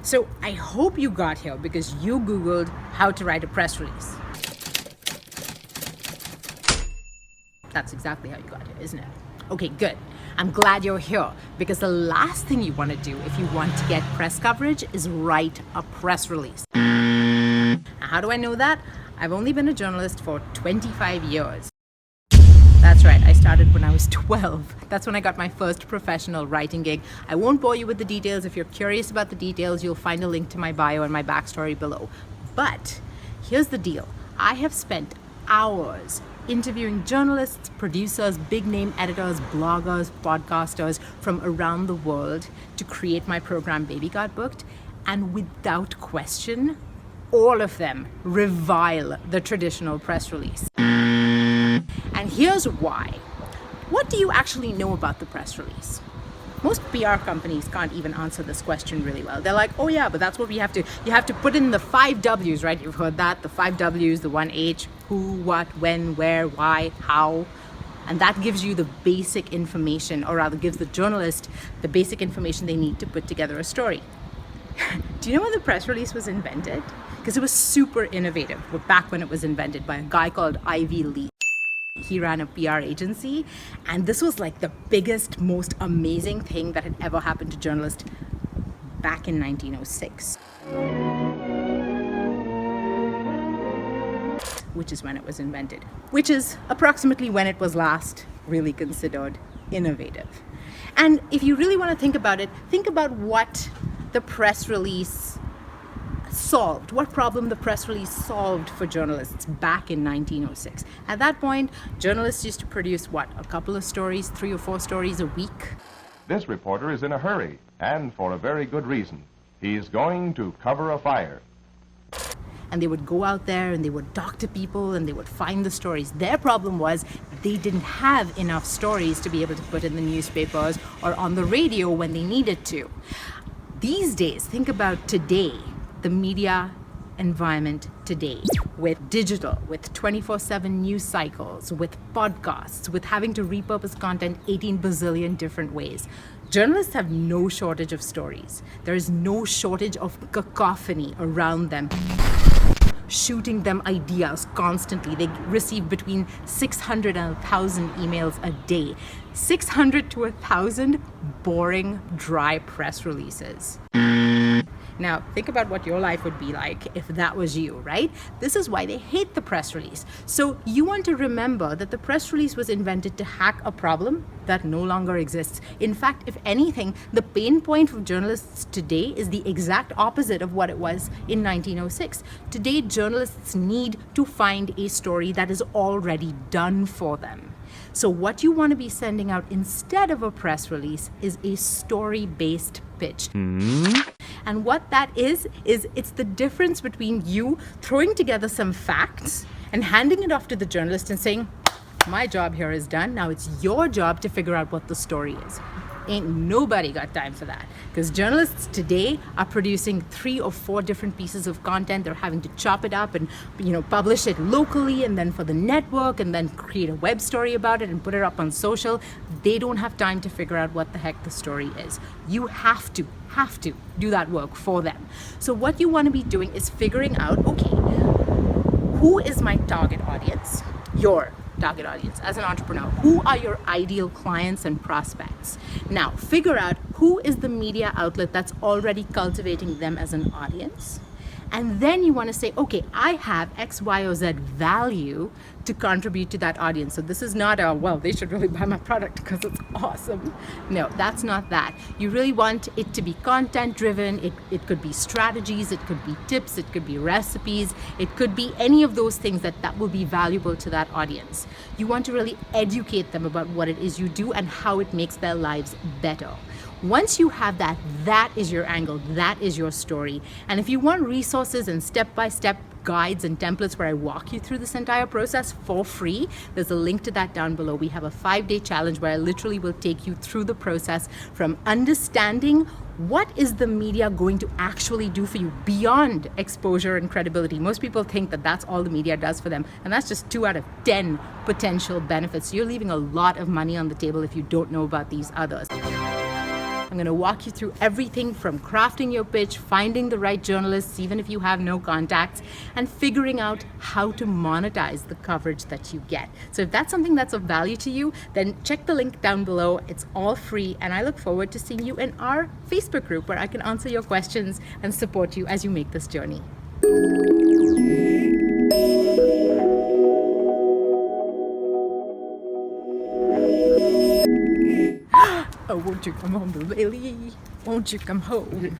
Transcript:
So I hope you got here because you Googled how to write a press release. That's exactly how you got here, isn't it? Okay, good. I'm glad you're here because the last thing you want to do if you want to get press coverage is write a press release. Now, how do I know that? I've only been a journalist for 25 years. That's right, I started when I was 12. That's when I got my first professional writing gig. I won't bore you with the details. If you're curious about the details, you'll find a link to my bio and my backstory below. But here's the deal. I have spent hours interviewing journalists, producers, big name editors, bloggers, podcasters from around the world to create my program Baby Got Booked. And without question, all of them revile the traditional press release. And here's why. What do you actually know about the press release? Most PR companies can't even answer this question really well. They're like, oh yeah, but that's what you have to put in the 5 W's, right? You've heard that, the 5 W's, the 1 H, who, what, when, where, why, how. And that gives you the basic information, or rather gives the journalist the basic information they need to put together a story. Do you know when the press release was invented? Because it was super innovative back when it was invented by a guy called Ivy Lee. He ran a PR agency, and this was like the biggest, most amazing thing that had ever happened to journalists back in 1906. Which is when it was invented, which is approximately when it was last really considered innovative. And if you really want to think about it, think about what the press release solved, what problem the press release solved for journalists back in 1906. At that point, journalists used to produce a couple of stories, 3 or 4 stories a week. This reporter is in a hurry, and for a very good reason. He's going to cover a fire. And they would go out there and they would talk to people and they would find the stories. Their problem was they didn't have enough stories to be able to put in the newspapers or on the radio when they needed to. These days, think about today, the media environment today, with digital, with 24/7 news cycles, with podcasts, with having to repurpose content 18 bazillion different ways. Journalists have no shortage of stories. There is no shortage of cacophony around them, shooting them ideas constantly. They receive between 600 and 1,000 emails a day. 600 to 1,000 boring, dry press releases. Now, think about what your life would be like if that was you, right? This is why they hate the press release. So you want to remember that the press release was invented to hack a problem that no longer exists. In fact, if anything, the pain point of journalists today is the exact opposite of what it was in 1906. Today, journalists need to find a story that is already done for them. So what you want to be sending out instead of a press release is a story-based pitch. And what that is it's the difference between you throwing together some facts and handing it off to the journalist and saying, my job here is done. Now it's your job to figure out what the story is. Ain't nobody got time for that, because journalists today are producing 3 or 4 different pieces of content. They're having to chop it up and publish it locally and then for the network and then create a web story about it and put it up on social. They don't have time to figure out what the heck the story is. You have to do that work for them. So what you want to be doing is figuring out, okay, who is my target audience? Your target audience as an entrepreneur. Who are your ideal clients and prospects? Now, figure out who is the media outlet that's already cultivating them as an audience. And then you want to say, okay, I have X, Y, or Z value to contribute to that audience. So this is not they should really buy my product because it's awesome. No, that's not that. You really want it to be content driven. It could be strategies, it could be tips, it could be recipes, it could be any of those things that will be valuable to that audience. You want to really educate them about what it is you do and how it makes their lives better. Once you have that, that is your angle, that is your story. And if you want resources and step-by-step guides and templates where I walk you through this entire process for free, there's a link to that down below. We have a 5-day challenge where I literally will take you through the process from understanding what is the media going to actually do for you beyond exposure and credibility. Most people think that that's all the media does for them, and that's just 2 out of 10 potential benefits. You're leaving a lot of money on the table if you don't know about these others. I'm going to walk you through everything from crafting your pitch, finding the right journalists, even if you have no contacts, and figuring out how to monetize the coverage that you get. So if that's something that's of value to you, then check the link down below. It's all free, and I look forward to seeing you in our Facebook group where I can answer your questions and support you as you make this journey. Oh, won't you come home, Bailey? Won't you come home?